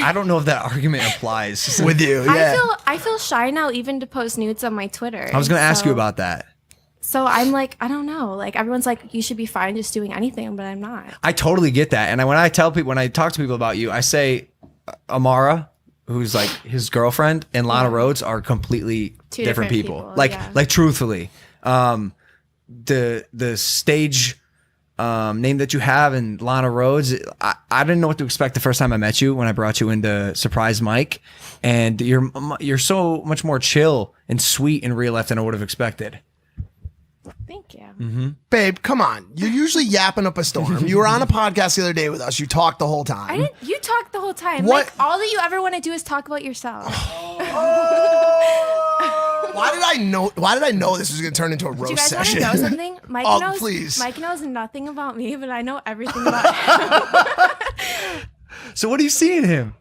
I don't know if that argument applies with you. Yeah. I feel shy now even to post nudes on my Twitter. I was going to ask you about that. So I'm like, I don't know. Like everyone's like, you should be fine just doing anything, but I'm not. I totally get that. And when I talk to people about you, I say Amara, who's like his girlfriend, and Lana Rhoades are completely Two different people. Like, yeah. like truthfully, the stage name that you have in Lana Rhoades, I didn't know what to expect the first time I met you when I brought you into Surprise Mike, and you're so much more chill and sweet in real life than I would have expected. Thank you. Mm-hmm. Babe, come on. You're usually yapping up a storm. You were on a podcast the other day with us. You talked the whole time. You talked the whole time. What? Like all that you ever want to do is talk about yourself. Why did I know this was going to turn into a roast session? Do you guys want to know something? Mike please. Mike knows nothing about me, but I know everything about him. So what do you see in him?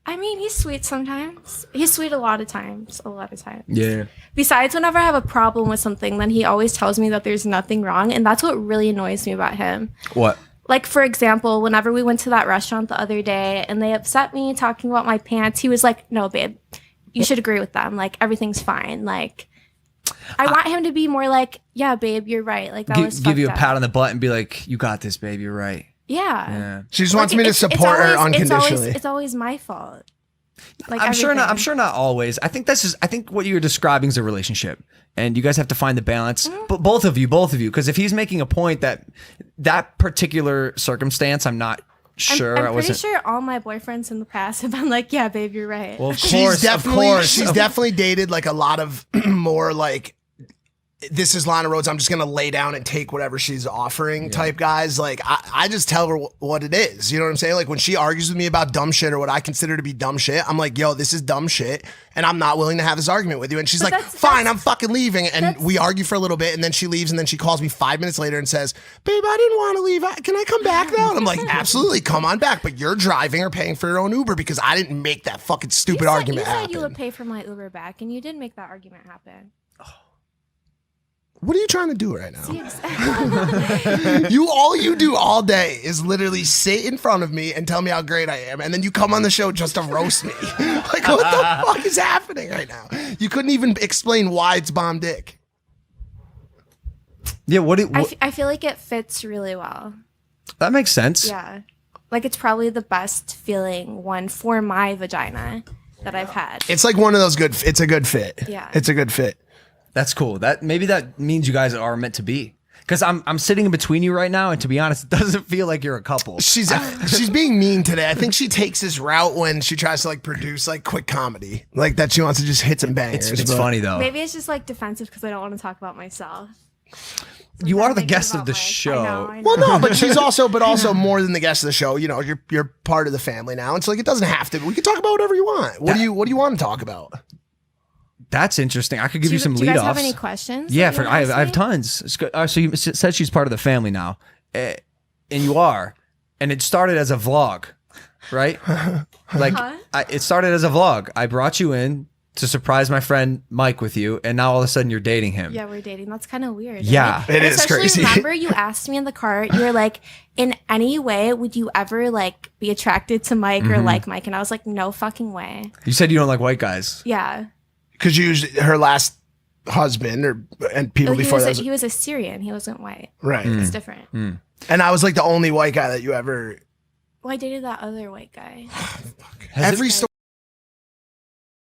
I mean, he's sweet sometimes. He's sweet a lot of times. Yeah. Besides, whenever I have a problem with something, then he always tells me that there's nothing wrong. And that's what really annoys me about him. What? Like, for example, whenever we went to that restaurant the other day and they upset me talking about my pants, he was like, no, babe, you should agree with them. Like, everything's fine. Like, I want him to be more like, yeah, babe, you're right. Like, that was give you a fucked pat up. on the butt and be like, you got this, babe, you're right. Yeah. She just wants me to support her unconditionally. It's always my fault. Like I'm sure not always. I think what you're describing is a relationship, and you guys have to find the balance. But both of you, because if he's making a point that particular circumstance, I'm not sure. I'm pretty sure all my boyfriends in the past have been like, yeah, babe, you're right. Well, of course, she's definitely dated like a lot of more like, this is Lana Rhoades, I'm just going to lay down and take whatever she's offering type guys. Like, I just tell her what it is. You know what I'm saying? Like, when she argues with me about dumb shit or what I consider to be dumb shit, I'm like, yo, this is dumb shit, and I'm not willing to have this argument with you. And she's like, fine, I'm fucking leaving. And we argue for a little bit, and then she leaves, and then she calls me 5 minutes later and says, babe, I didn't want to leave. Can I come back now? And I'm like, absolutely, come on back. But you're driving or paying for your own Uber because I didn't make that fucking stupid argument happen. You said you would pay for my Uber back, and you did make that argument happen. What are you trying to do right now? All you do all day is literally sit in front of me and tell me how great I am, and then you come on the show just to roast me. Like, what the fuck is happening right now? You couldn't even explain why it's bomb dick. Yeah, I feel like it fits really well. That makes sense. Yeah. Like, it's probably the best feeling one for my vagina that I've had. It's like one of those it's a good fit. Yeah. It's a good fit. That's cool. Maybe that means you guys are meant to be. Because I'm sitting in between you right now, and to be honest, it doesn't feel like you're a couple. She's being mean today. I think she takes this route when she tries to like produce like quick comedy, like that she wants to just hit some bangers. It's funny though. Maybe it's just like defensive because I don't want to talk about myself. You are the guest of the show. I know. Well, no, but she's also more than the guest of the show. You know, you're part of the family now. It's like it doesn't have to. We can talk about whatever you want. What do you want to talk about? That's interesting. I could give you some lead-offs. Do you guys have any questions? Yeah, I have tons. So you said she's part of the family now, and you are, and it started as a vlog, right? Like it started as a vlog. I brought you in to surprise my friend Mike with you, and now all of a sudden you're dating him. Yeah, we're dating. That's kind of weird. Yeah, right? It is crazy. Remember, you asked me in the car. You were like, "In any way, would you ever like be attracted to Mike or like Mike?" And I was like, "No fucking way." You said you don't like white guys. Yeah. Because her last husband and people before that. He was a Syrian. He wasn't white. Right. It's different. And I was like the only white guy that you ever. Well, I dated that other white guy. Every